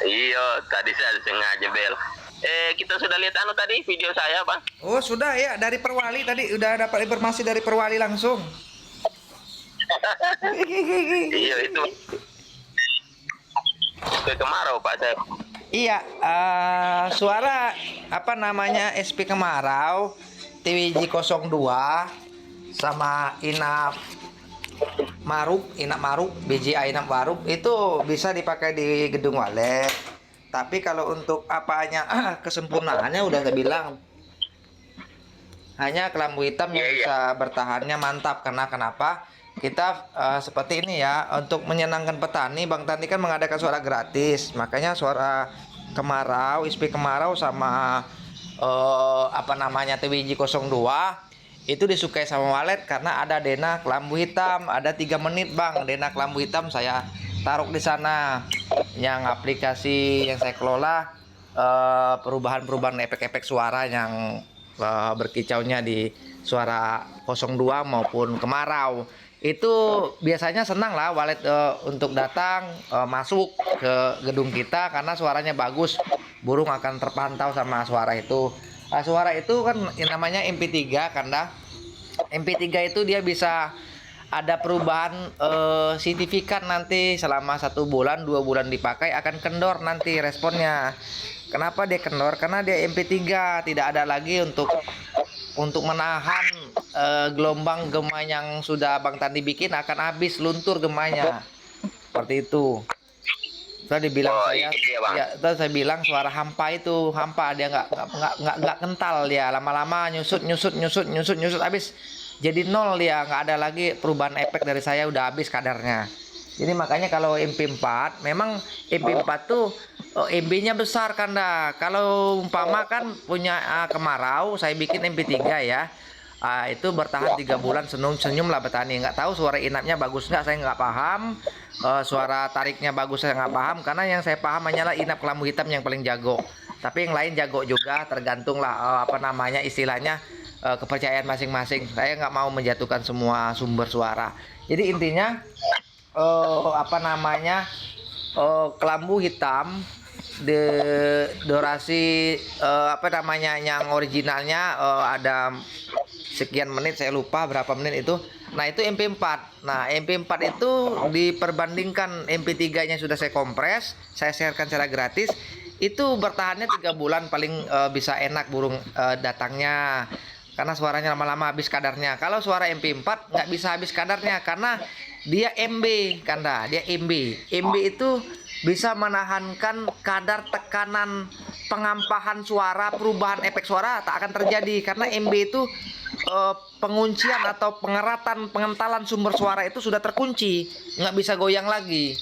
Iya, tadi saya sengaja bel. Kita sudah lihat anu tadi video saya, Bang. Oh, sudah ya, dari Perwali tadi udah dapat informasi dari Perwali langsung. Iya, itu ke kemarau, Pak saya. Iya, suara apa namanya SP Kemarau TWJ 02 sama Inap Maruk, BJA Inap Maruk itu bisa dipakai di gedung walet. Tapi kalau untuk apanya kesempurnaannya udah saya bilang hanya kelambu hitam yang Iya, iya. bisa bertahannya mantap. Karena kenapa? Kita seperti ini ya, untuk menyenangkan petani, Bang Tani kan mengadakan suara gratis. Makanya suara kemarau, SP kemarau sama apa namanya TWJ 02 itu disukai sama walet karena ada dena kelambu hitam. Ada 3 menit Bang, dena kelambu hitam saya taruh di sana. Yang aplikasi yang saya kelola perubahan-perubahan efek-efek suara yang berkicaunya di suara 02 maupun kemarau itu biasanya senang lah walet untuk datang masuk ke gedung kita karena suaranya bagus, burung akan terpantau sama suara itu. Suara itu kan yang namanya MP3 karena MP3 itu dia bisa ada perubahan signifikan nanti selama 1 bulan 2 bulan dipakai akan kendor nanti responnya. Kenapa dia kendor? Karena dia MP3 tidak ada lagi untuk menahan gelombang gema yang sudah Bang Tadi bikin akan habis luntur gemanya. Seperti itu. Tadi dibilang Oh, saya iya, Bang. ya tadi saya bilang suara hampa itu hampa dia nggak kental dia lama-lama nyusut habis jadi nol dia nggak ada lagi perubahan efek dari saya udah habis kadarnya. Jadi makanya kalau MP4 memang MP4 tuh MB-nya besar kan dah. Kalau umpama kan punya kemarau saya bikin MP3 ya. Itu bertahan 3 bulan senyum lah petani. Nggak tahu suara inapnya bagus nggak, saya nggak paham. Suara tariknya bagus saya nggak paham karena yang saya paham hanyalah inap kelambu hitam yang paling jago. Tapi yang lain jago juga tergantung lah apa namanya istilahnya kepercayaan masing-masing. Saya nggak mau menjatuhkan semua sumber suara. Jadi intinya apa namanya kelambu hitam de durasi apa namanya yang originalnya ada sekian menit, saya lupa berapa menit itu. Nah itu MP4. Nah MP4 itu diperbandingkan MP3 nya sudah saya kompres, saya sharekan secara gratis, itu bertahannya 3 bulan paling bisa enak burung datangnya karena suaranya lama-lama habis kadarnya. Kalau suara MP4 nggak bisa habis kadarnya karena dia MB kanda, dia MB. MB itu bisa menahankan kadar tekanan pengampahan suara, perubahan efek suara tak akan terjadi karena MB itu penguncian atau pengeratan pengentalan sumber suara itu sudah terkunci, nggak bisa goyang lagi.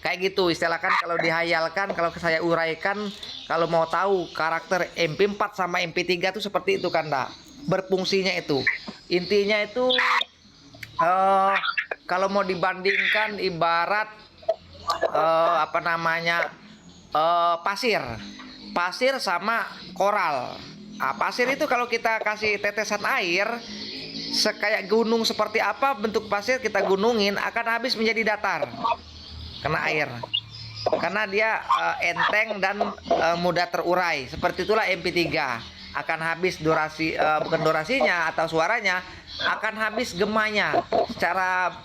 Kayak gitu istilahkan kalau dihayalkan, kalau saya uraikan, kalau mau tahu karakter MP4 sama MP3 itu seperti itu kan, berfungsinya itu. Intinya itu eh kalau mau dibandingkan ibarat apa namanya pasir sama koral. Pasir itu kalau kita kasih tetesan air kayak gunung seperti apa bentuk pasir kita gunungin akan habis menjadi datar kena air karena dia enteng dan mudah terurai. Seperti itulah MP3 akan habis durasi bukan durasinya atau suaranya akan habis gemanya secara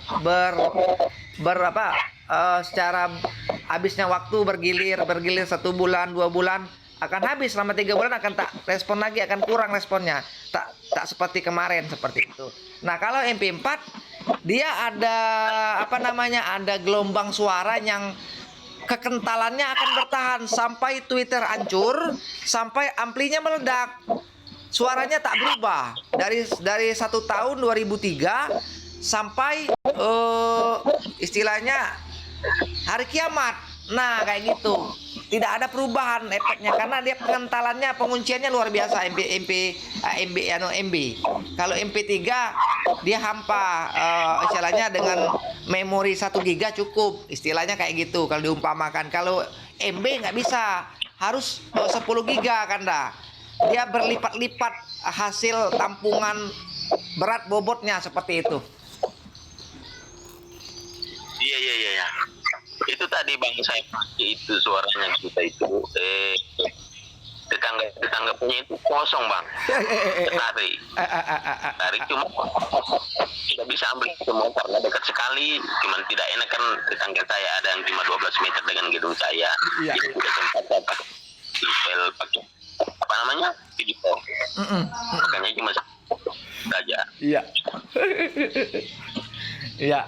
berapa secara habisnya waktu bergilir 1 bulan 2 bulan akan habis selama 3 bulan akan tak respon lagi, akan kurang responnya, tak seperti kemarin seperti itu. Nah kalau MP4 dia ada apa namanya ada gelombang suara yang kekentalannya akan bertahan sampai Twitter hancur, sampai amplinya meledak. Suaranya tak berubah dari 1 tahun 2003 sampai istilahnya hari kiamat. Nah kayak gitu tidak ada perubahan efeknya karena dia pengentalannya pengunciannya luar biasa. MB kalau MP3 dia hampa, istilahnya dengan memori 1 GB cukup, istilahnya kayak gitu kalau diumpamakan. Kalau MB nggak bisa, harus 10 GB kan dia berlipat-lipat hasil tampungan berat bobotnya seperti itu. Iya, iya, iya, iya. Itu tadi bang saya pakai itu suaranya kita itu tetangga punya itu kosong bang, tarik cuma tidak bisa ambil semua karena dekat sekali, cuman tidak enak kan tetangga saya ada yang cuma 12 meter dengan gedung saya. Iya. Jadi tidak sempat saya pakai pistol, pakai apa namanya video, makanya cuma saja. Iya. Iya,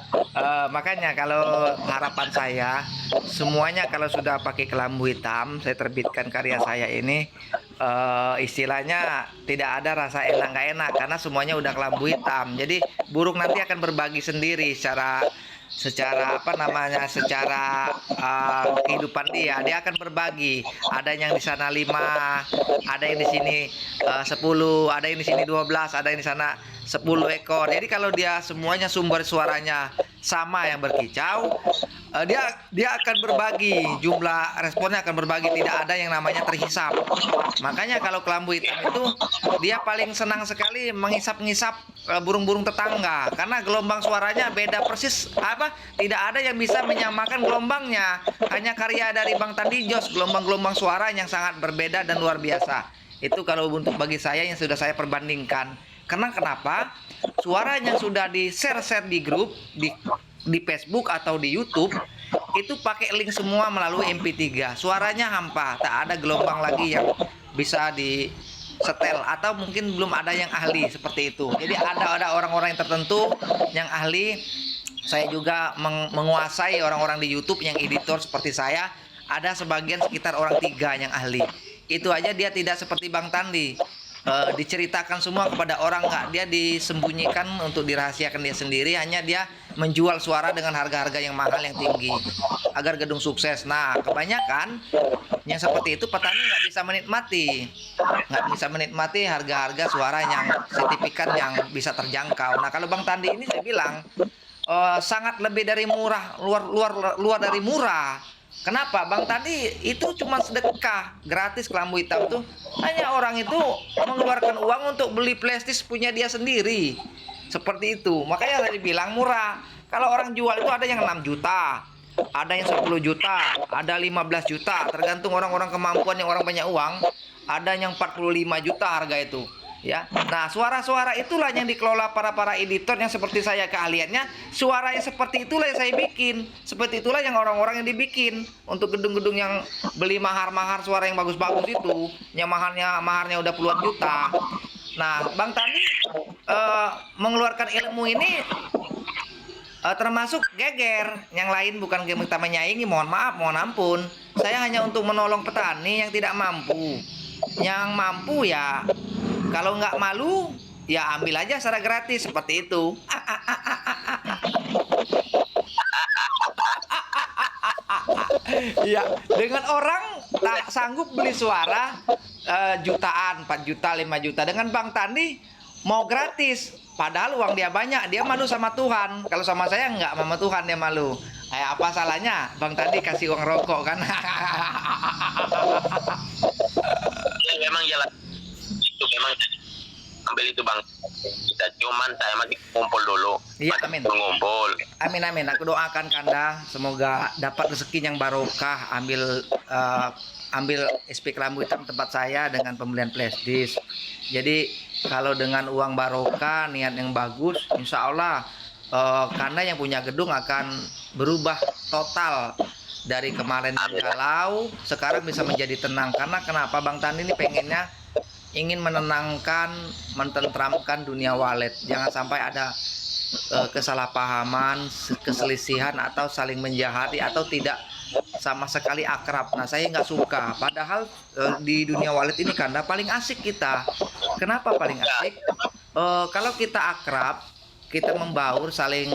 makanya kalau harapan saya semuanya kalau sudah pakai kelambu hitam, saya terbitkan karya saya ini, istilahnya tidak ada rasa enak nggak enak karena semuanya udah kelambu hitam. Jadi burung nanti akan berbagi sendiri secara apa namanya, secara kehidupan dia akan berbagi. Ada yang di sana 5, ada yang di sini 10, ada yang di sini 12, ada yang di sana 10 ekor. Jadi kalau dia semuanya sumber suaranya sama yang berkicau, dia akan berbagi, jumlah responnya akan berbagi, tidak ada yang namanya terhisap. Makanya kalau kelambu hitam itu dia paling senang sekali menghisap-ngisap burung-burung tetangga karena gelombang suaranya beda persis, tidak ada yang bisa menyamakan gelombangnya. Hanya karya dari Bang Tandi Jos, gelombang-gelombang suara yang sangat berbeda dan luar biasa. Itu kalau untuk bagi saya yang sudah saya perbandingkan. Karena kenapa? Suara yang sudah di-share di grup, di Facebook atau di YouTube, itu pakai link semua melalui MP3. Suaranya hampa, tak ada gelombang lagi yang bisa disetel, atau mungkin belum ada yang ahli seperti itu. Jadi ada orang-orang yang tertentu yang ahli. Saya juga menguasai orang-orang di YouTube yang editor seperti saya. Ada sebagian sekitar orang 3 yang ahli. Itu aja dia tidak seperti Bang Tandi. Diceritakan semua kepada orang, nggak, dia disembunyikan untuk dirahasiakan dia sendiri. Hanya dia menjual suara dengan harga-harga yang mahal, yang tinggi agar gedung sukses. Nah, kebanyakan yang seperti itu petani nggak bisa menikmati harga-harga suara yang signifikan, yang bisa terjangkau. Nah, kalau Bang Tandi ini saya bilang sangat lebih dari murah, luar dari murah. Kenapa? Bang Tandi itu cuma sedekah gratis kelambu hitam tuh. Hanya orang itu mengeluarkan uang untuk beli plastis punya dia sendiri. Seperti itu. Makanya saya bilang murah. Kalau orang jual itu ada yang 6 juta, ada yang 10 juta, ada 15 juta. Tergantung orang-orang kemampuan, yang orang banyak uang. Ada yang 45 juta harga itu. Ya, nah suara-suara itulah yang dikelola para editor yang seperti saya keahliannya. Suara yang seperti itulah yang saya bikin. Seperti itulah yang orang-orang yang dibikin untuk gedung-gedung yang beli mahar-mahar suara yang bagus-bagus itu, yang maharnya udah puluhan juta. Nah, Bang Tandi mengeluarkan ilmu ini termasuk geger. Yang lain bukan kita menyaingi, mohon maaf, mohon ampun. Saya hanya untuk menolong petani yang tidak mampu. Yang mampu ya, kalau nggak malu, ya ambil aja secara gratis seperti itu. Ya, dengan orang tak sanggup beli suara jutaan, 4 juta, 5 juta. Dengan Bang Tandi mau gratis, padahal uang dia banyak. Dia malu sama Tuhan. Kalau sama saya nggak, sama Tuhan dia malu. Apa salahnya Bang Tandi kasih uang rokok kan? Ya, memang jalan itu, memang ambil itu Bang. Kita cuman saya masih kumpul dulu. Iya, amin. Mengumpul. Amin. Aku doakan Kanda semoga dapat rezeki yang barokah. Ambil SP kelambu hitam tempat saya dengan pembelian flash disk. Jadi kalau dengan uang barokah, niat yang bagus, insya Allah Kanda yang punya gedung akan berubah total. Dari kemarin galau, sekarang bisa menjadi tenang. Karena kenapa? Bang Tandi ini pengennya ingin menenangkan, mententramkan dunia walet. Jangan sampai ada kesalahpahaman, keselisihan, atau saling menjahati, atau tidak sama sekali akrab. Nah, saya nggak suka. Padahal di dunia walet ini Kanda paling asik kita. Kenapa paling asik? Kalau kita akrab, kita membaur, saling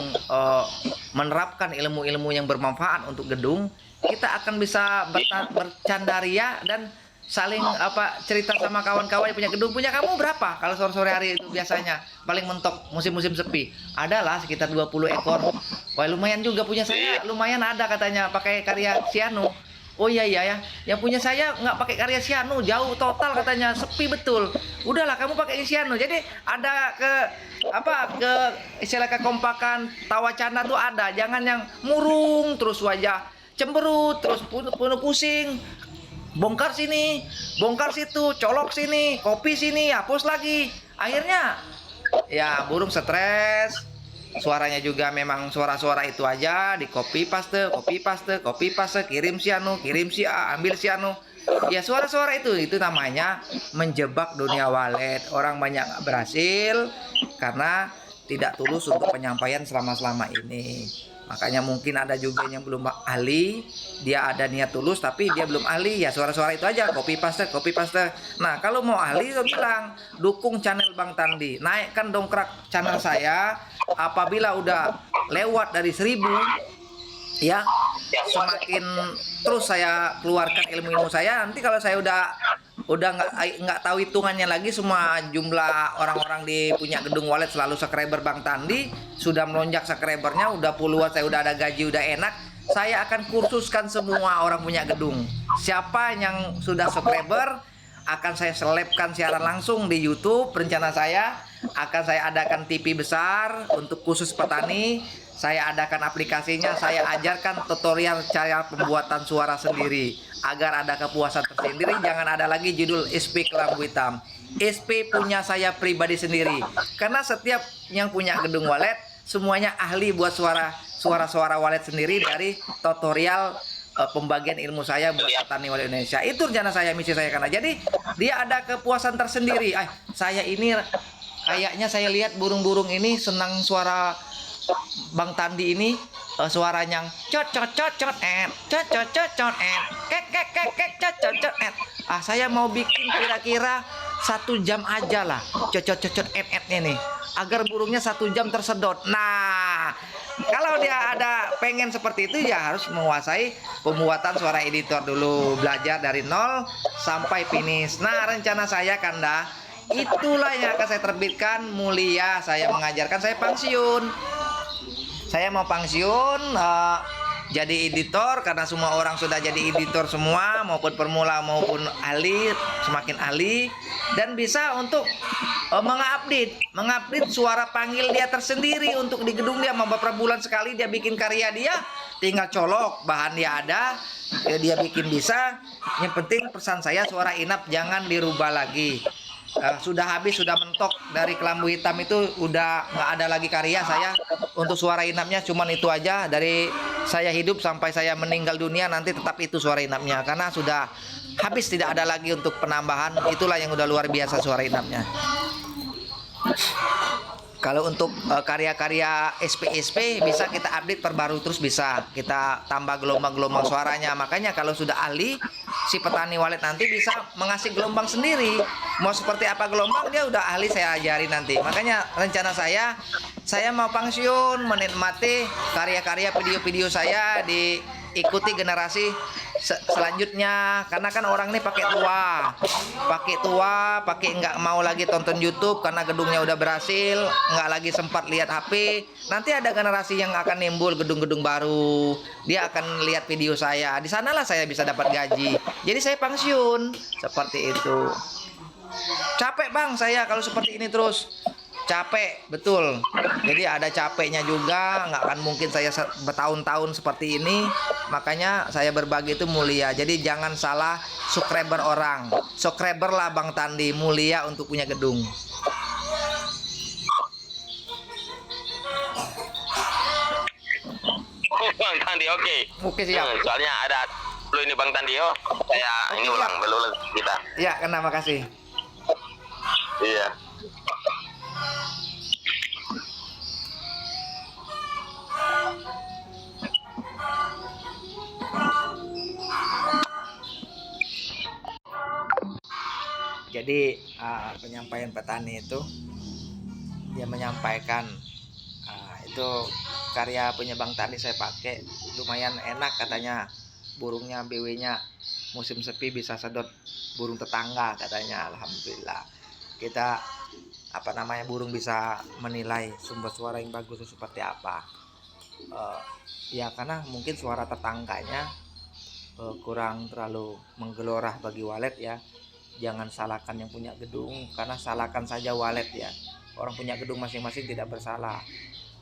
menerapkan ilmu-ilmu yang bermanfaat untuk gedung, kita akan bisa bercandaria dan saling cerita sama kawan-kawan yang punya gedung. Punya kamu berapa? Kalau sore-sore hari itu biasanya paling mentok musim-musim sepi adalah sekitar 20 ekor. Wah, lumayan juga punya saya. Lumayan ada katanya pakai karya Sianu. Oh iya ya, yang punya saya nggak pakai karya Sianu, jauh total katanya, sepi betul. Udahlah kamu pakai Sianu. Jadi ada ke istilah kekompakan, tawacana tuh ada. Jangan yang murung terus wajah cemberut, terus penuh pusing, bongkar sini, bongkar situ, colok sini, kopi sini, hapus lagi. Akhirnya ya burung stres, suaranya juga memang suara-suara itu aja, di copy paste, copy paste, copy paste, kirim si anu, kirim si A, ambil si anu. Ya suara-suara itu namanya menjebak dunia walet. Orang banyak nggak berhasil karena tidak tulus untuk penyampaian selama ini. Makanya mungkin ada juga yang belum ahli, dia ada niat tulus tapi dia belum ahli, ya suara-suara itu aja, copy paste, copy paste. Nah kalau mau ahli, saya bilang dukung channel Bang Tandi, naikkan dongkrak channel saya. Apabila udah lewat dari 1000, ya semakin terus saya keluarkan ilmu saya. Nanti kalau saya udah nggak tahu hitungannya lagi, semua jumlah orang-orang di punya gedung wallet selalu subscriber Bang Tandi sudah melonjak subscribernya, udah puluhan, saya udah ada gaji, udah enak, saya akan kursuskan semua orang punya gedung. Siapa yang sudah subscriber akan saya selebkan siaran langsung di YouTube. Rencana saya akan saya adakan TV besar untuk khusus petani. Saya adakan aplikasinya, saya ajarkan tutorial cara pembuatan suara sendiri agar ada kepuasan tersendiri. Jangan ada lagi judul SP Kelambu Hitam. SP punya saya pribadi sendiri. Karena setiap yang punya gedung wallet semuanya ahli buat suara wallet sendiri dari tutorial pembagian ilmu saya buat petani wallet Indonesia. Itu rencana saya, misi saya. Karena jadi dia ada kepuasan tersendiri. Saya ini kayaknya saya lihat burung-burung ini senang suara Bang Tandi ini, suaranya cot cot cot cot cot cot cot cot kek kek kek kek cot cot cot saya mau bikin kira-kira 1 jam aja lah cot cot cot cot nih, agar burungnya 1 jam tersedot. Nah kalau dia ada pengen seperti itu, ya harus menguasai pembuatan suara editor dulu, belajar dari nol sampai finish. Nah rencana saya Kanda, itulah yang akan saya terbitkan. Mulia saya mengajarkan, saya pensiun. Saya mau pensiun jadi editor, karena semua orang sudah jadi editor semua, maupun pemula maupun ahli, semakin ahli, dan bisa untuk mengupdate suara panggil dia tersendiri untuk di gedung dia. Beberapa bulan sekali dia bikin karya dia, tinggal colok, bahan dia ada, dia bikin bisa. Yang penting pesan saya, suara inap jangan dirubah lagi. Sudah habis, sudah mentok dari Kelambu Hitam itu, udah nggak ada lagi karya saya. Untuk suara inapnya cuman itu aja, dari saya hidup sampai saya meninggal dunia nanti tetap itu suara inapnya, karena sudah habis, tidak ada lagi untuk penambahan. Itulah yang udah luar biasa suara inapnya. Kalau untuk karya-karya SP bisa kita update, perbarui terus, bisa kita tambah gelombang-gelombang suaranya. Makanya kalau sudah ahli, si petani wallet nanti bisa mengasih gelombang sendiri. Mau seperti apa gelombang, dia udah ahli, saya ajari nanti. Makanya rencana saya mau pensiun, menikmati karya-karya video-video saya, diikuti generasi selanjutnya. Karena kan orang ini pakai nggak mau lagi tonton YouTube karena gedungnya udah berhasil, nggak lagi sempat lihat HP. Nanti ada generasi yang akan nimbul, gedung-gedung baru, dia akan lihat video saya, di sanalah saya bisa dapat gaji. Jadi saya pensiun seperti itu. Capek Bang saya kalau seperti ini terus, capek betul. Jadi ada capeknya juga, nggak akan mungkin saya bertahun-tahun seperti ini. Makanya saya berbagi itu mulia. Jadi jangan salah subscriber orang, subscriber lah Bang Tandi, mulia untuk punya gedung. Bang Tandi, oke siap. Soalnya ada dulu ini Bang Tandi, saya ini ulang belum kita. Ya, kenapa kasih. Iya. Jadi penyampaian petani itu, dia menyampaikan itu karya punya Bang Tandi, saya pakai lumayan enak katanya. Burungnya BW-nya musim sepi bisa sedot burung tetangga katanya. Alhamdulillah, kita burung bisa menilai sumber suara yang bagus itu seperti apa. Ya karena mungkin suara tetangganya kurang terlalu menggelorah bagi walet ya. Jangan salahkan yang punya gedung, karena salahkan saja walet ya. Orang punya gedung masing-masing tidak bersalah.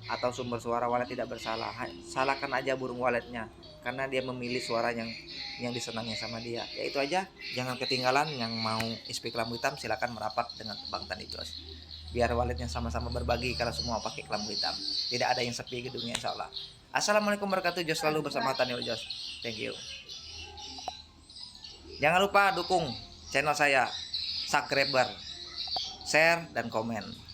atau sumber suara walet tidak bersalah, salahkan aja burung waletnya karena dia memilih suara yang disenangi sama dia. Ya itu aja, jangan ketinggalan. Yang mau SP Kelambu Hitam silakan merapat dengan Bang Tani Jos, biar waletnya sama-sama berbagi karena semua pakai kelambu hitam. Tidak ada yang sepi di dunia, insya Allah. Assalamualaikum warahmatullahi wabarakatuh. Jos selalu bersama Tani Jos. Thank you. Jangan lupa dukung channel saya, subscriber, share, dan komen.